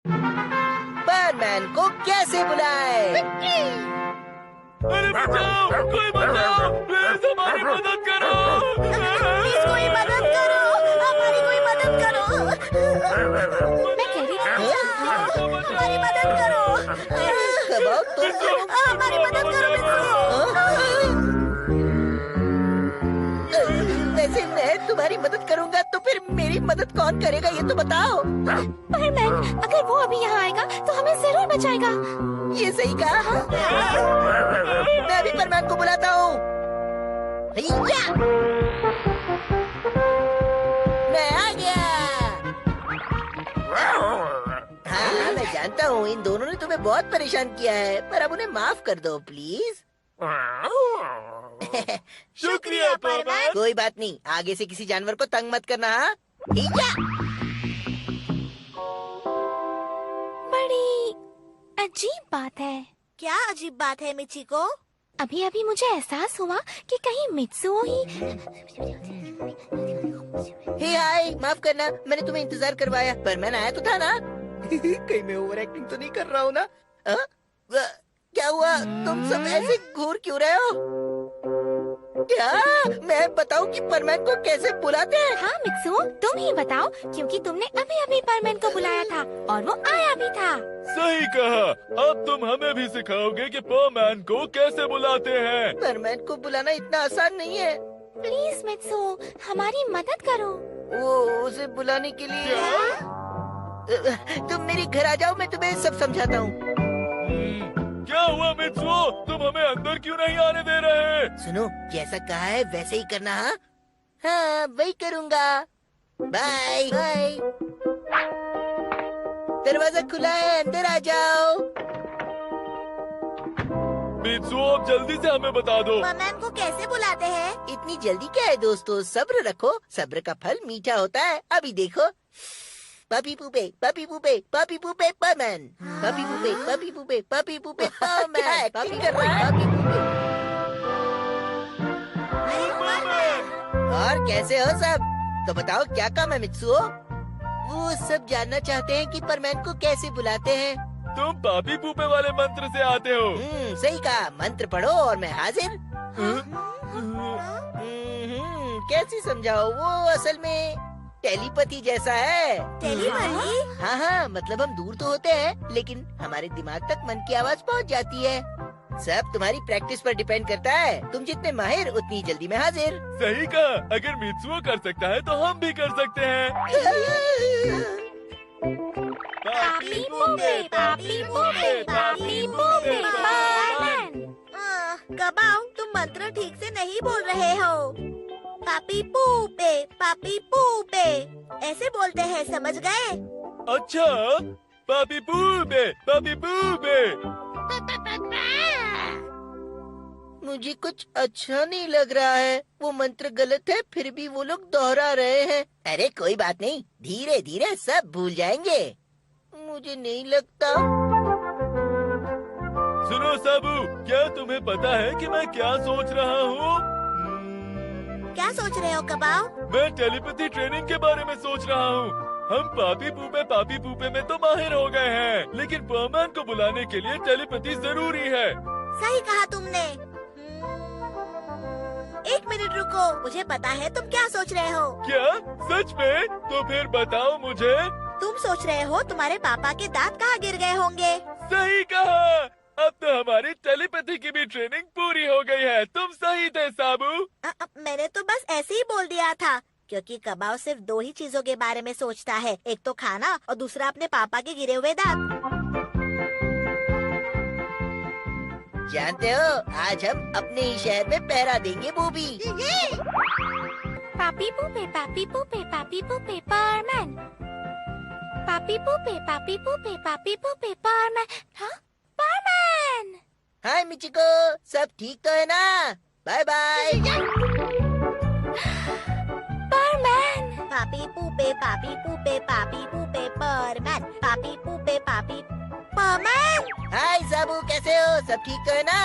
परमैन को कैसे बुलाए? अरे बचाओ, कोई बचाओ, प्लीज हमारी मदद करो। प्लीज कोई मदद करो, हमारी कोई मदद करो। मैं कह रही थी हमारी मदद करो। हमारी मदद करो। वैसे मैं तुम्हारी मदद करूंगा तो फिर मेरी मदद कौन करेगा ये तो बताओ। परमैन, अगर वो अभी यहाँ आएगा तो हमें जरूर बचाएगा। ये सही कहा। मैं अभी परमैन को बुलाता हूँ। मैं आ गया। हाँ, मैं जानता हूँ इन दोनों ने तुम्हें बहुत परेशान किया है, पर अब उन्हें माफ कर दो प्लीज। शुक्रिया परमैन। कोई बात नहीं, आगे से किसी जानवर को तंग मत करना। हाँ? बड़ी अजीब बात है। क्या अजीब बात है मिचिको? अभी अभी मुझे एहसास हुआ कि कहीं मित्सुओ ही। हे हाय, माफ करना, मैंने तुम्हें इंतजार करवाया, पर मैं आया तो था ना। कहीं मैं ओवर एक्टिंग तो नहीं कर रहा हूँ ना? क्या हुआ? तुम सब ऐसे घूर क्यों रहे हो? क्या मैं बताऊं कि परमैन को कैसे बुलाते हैं? हाँ मित्सुओ, तुम ही बताओ, क्योंकि तुमने अभी अभी परमैन को बुलाया था और वो आया भी था। सही कहा। अब तुम हमें भी सिखाओगे कि परमैन को कैसे बुलाते हैं। परमैन को बुलाना इतना आसान नहीं है। प्लीज मित्सुओ, हमारी मदद करो। वो उसे बुलाने के लिए तुम मेरे घर आ जाओ, मैं तुम्हें सब समझाता हूँ। क्या हुआ मित्सुओ, तुम हमें अंदर क्यों नहीं आने दे रहे? सुनो, जैसा कहा है वैसे ही करना। हाँ हाँ, वही करूँगा। Bye bye. दरवाजा खुला है, अंदर आ जाओ। मित्सुओ, अब जल्दी से हमें बता दो। परमैन को कैसे बुलाते हैं? इतनी जल्दी क्या है दोस्तों, सब्र रखो, सब्र का फल मीठा होता है। अभी देखो, पापी पूपे पापी पूपे पापी पूपे परमैन, पापी पूपे पापी पूपे पापी पूपे परमैन, पापी कर रहा है पापी पूपे। और कैसे हो सब? तो बताओ क्या काम है मित्सुओ? वो सब जानना चाहते हैं कि परमैन को कैसे बुलाते हैं। तुम पापी पूपे वाले मंत्र से आते हो। सही कहा, मंत्र पढ़ो और मैं हाजिर। कैसे समझाओ? वो असल में टेलीपैथी जैसा है। टेलीपैथी? हाँ हाँ, मतलब हम दूर तो होते हैं लेकिन हमारे दिमाग तक मन की आवाज पहुँच जाती है। सब तुम्हारी प्रैक्टिस पर डिपेंड करता है। तुम जितने माहिर उतनी जल्दी में हाजिर। सही कहा। अगर मित्सुओ कर सकता है तो हम भी कर सकते हैं। पापी पूपे पापी पूपे पापी पूपे परमैन। कबाऊ, तुम मंत्र ठीक से नहीं बोल रहे हो। पापी पूपे ऐसे बोलते हैं, समझ गए? अच्छा, पापी पूपे पापी पूपे। मुझे कुछ अच्छा नहीं लग रहा है। वो मंत्र गलत है, फिर भी वो लोग दोहरा रहे हैं। अरे कोई बात नहीं, धीरे धीरे सब भूल जाएंगे। मुझे नहीं लगता। सुनो साबू, क्या तुम्हें पता है कि मैं क्या सोच रहा हूँ? क्या सोच रहे हो कबाऊ? मैं टेलीपैथी ट्रेनिंग के बारे में सोच रहा हूँ। हम पापी पूपे में तो माहिर हो गए हैं, लेकिन परमैन को बुलाने के लिए टेलीपैथी जरूरी है। सही कहा तुमने। एक मिनट रुको, मुझे पता है तुम क्या सोच रहे हो। क्या? सच में? तो फिर बताओ मुझे। तुम सोच रहे हो तुम्हारे पापा के दांत कहाँ गिर गए होंगे। सही कहा। अब तो हमारी टेलीपैथी की भी ट्रेनिंग पूरी हो गई है। तुम सही थे साबू। मैंने तो बस ऐसे ही बोल दिया था, क्योंकि कबाऊ सिर्फ दो ही चीजों के बारे में सोचता है, एक तो खाना और दूसरा अपने पापा के गिरे हुए दांत। जानते हो, आज हम अपने ही शहर में पहरा देंगे बूबी। पापी पूपे पापी पूपे पापी पूपे परमैन। पापी पूपे पापी पूपे पापी पूपे परमैन। हाँ, परमैन। हाय मिचिको, सब ठीक तो है ना? Bye bye. परमैन। पापी पूपे पापी पूपे पापी पूपे परमैन, पापी पूपे पापी परमैन। हाय साबू, कैसे हो? सब ठीक तो है ना?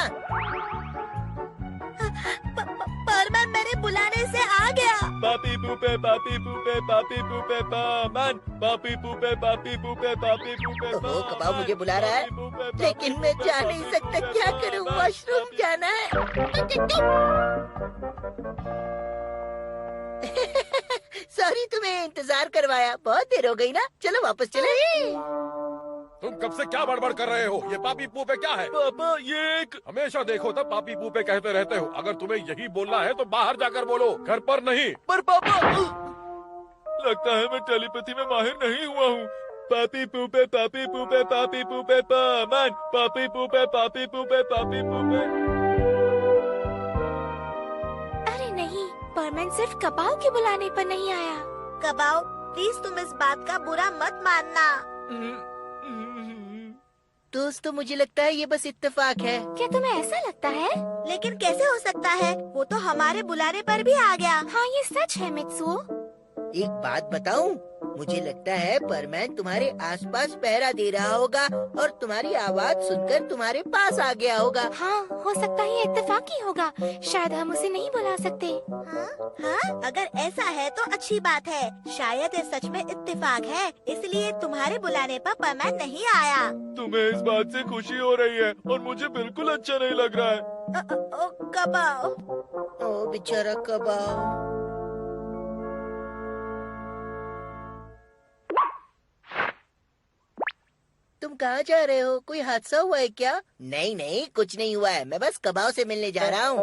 परमैन मेरे बुलाने से आ गया। पापी पूपे पामैन, पापी पूपे ओहो, कबाब मुझे बुला रहा है, लेकिन मैं जा नहीं सकता। क्या करूं? वॉशरूम जाना है। सॉरी, तुम्हें इंतजार करवाया। बहुत देर हो गई ना। चलो वापस चले। तुम कब से क्या बड़बड़ कर रहे हो? ये पापी पूपे क्या है? पापा ये एक हमेशा देखो तब पापी पूपे कहते रहते हो। अगर तुम्हें यही बोलना है तो बाहर जाकर बोलो, घर पर नहीं। पर पापा लगता है मैं टेलीपैथी में माहिर नहीं हुआ हूँ। पापी पूपे पामैन, पापी पूपे अरे नहीं, परमैन सिर्फ कबाब के बुलाने पर नहीं आया। कबाओ, प्लीज तुम इस बात का बुरा मत मानना। दोस्तों, मुझे लगता है ये बस इत्तेफाक है। क्या तुम्हें ऐसा लगता है? लेकिन कैसे हो सकता है? वो तो हमारे बुलाने पर भी आ गया। हाँ, ये सच है मित्सुओ। एक बात बताऊं? मुझे लगता है परमैन तुम्हारे आसपास पहरा दे रहा होगा और तुम्हारी आवाज सुनकर तुम्हारे पास आ गया होगा। हाँ, हो सकता है ये इत्तेफाक ही होगा। शायद हम उसे नहीं बुला सकते। हाँ, अगर ऐसा है तो अच्छी बात है। शायद ये सच में इत्तेफाक है, इसलिए तुम्हारे बुलाने पर परमैन नहीं आया। तुम्हें इस बात से खुशी हो रही है और मुझे बिल्कुल अच्छा नहीं लग रहा है। कबाओ, ओ बेचारा कबाब। तुम कहाँ जा रहे हो? कोई हादसा हुआ है क्या? नहीं नहीं, कुछ नहीं हुआ है। मैं बस कबाब से मिलने जा रहा हूँ।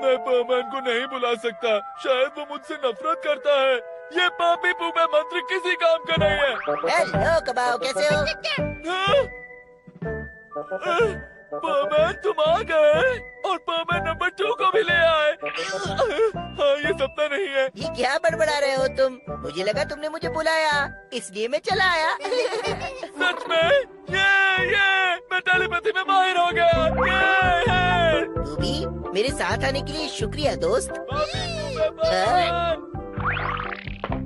मैं परमैन को नहीं बुला सकता। शायद वो मुझसे नफरत करता है। ये पापी पूपे मंत्र किसी काम का नहीं है। हेलो कबाब, कैसे हो? परमैन तुम आ गए और परमैन नंबर 2 को भी ले आए। हाँ, ये सपना नहीं है। ये क्या बड़बड़ा रहे हो तुम? मुझे लगा तुमने मुझे बुलाया, इसलिए मैं चला आया। सच में? ये मैं टेलीपैथी में माहिर हो गया। ये तू भी मेरे साथ आने के लिए शुक्रिया दोस्त।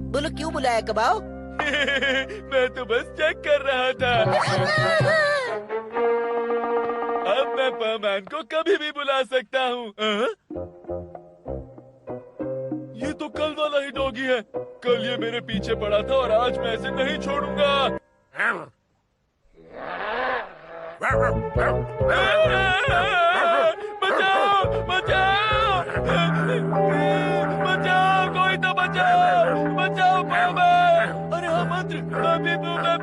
बोलो क्यों बुलाया कबाब? मैं तो बस चेक कर रहा था। अब मैं परमैन को कभी भी बुला सकता हूँ। ये तो कल वाला ही डॉगी है। कल ये मेरे पीछे पड़ा था और आज मैं इसे नहीं छोड़ूंगा। बचाओ बचाओ बचाओ, कोई तो बचाओ, बचाओ परमैन। अरे हाँ, मंत्र पापी पूपे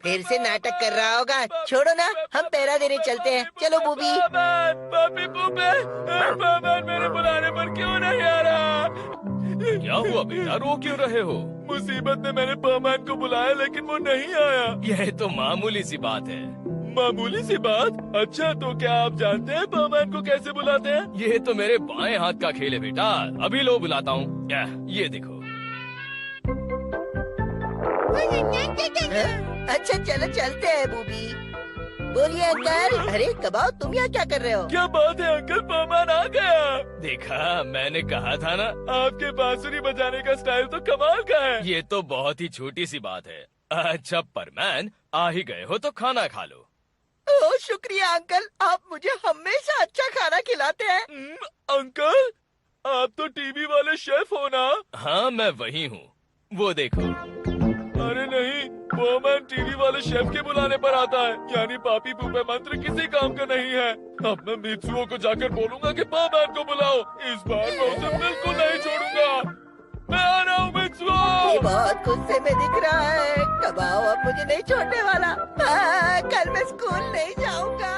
फिर से नाटक कर रहा होगा। छोड़ो ना, हम पहरा देने चलते हैं। चलो बूबी। पापी पूपे, परमैन मेरे बुलाने पर क्यों नहीं आ रहा? क्या हुआ बेटा, रो क्यों रहे हो? मुसीबत में मैंने परमैन को बुलाया लेकिन वो नहीं आया। यह तो मामूली सी बात है। मामूली सी बात? अच्छा, तो क्या आप जानते हैं परमैन को कैसे बुलाते हैं? ये तो मेरे बाएं हाथ का खेल है बेटा। अभी लो बुलाता हूँ। ये देखो। अच्छा चलो चलते हैं बूबी। बोलिए अंकल। अरे कबाब, तुम यहाँ क्या कर रहे हो? क्या बात है अंकल, परमैन आ गया। देखा, मैंने कहा था ना। आपके बांसुरी बजाने का स्टाइल तो कमाल का है। ये तो बहुत ही छोटी सी बात है। अच्छा परमैन, आ ही गए हो तो खाना खा लो। ओह शुक्रिया अंकल, आप मुझे हमेशा अच्छा खाना खिलाते हैं। अंकल, आप तो टीवी वाले शेफ हो ना? हाँ, मैं वही हूँ। वो देखो। अरे नहीं, परमैन टीवी वाले शेफ के बुलाने पर आता है। यानी पापी पूपे मंत्र किसी काम का नहीं है। अब मैं मित्सुओ को जाकर बोलूंगा कि परमैन को बुलाओ। इस बार मैं उसे बिल्कुल नहीं छोड़ूंगा। मैं आ रहा हूँ मित्सुओ। ये बहुत गुस्से में दिख रहा है। कबाब अब मुझे नहीं छोड़ने वाला। कल मैं स्कूल नहीं जाऊंगा।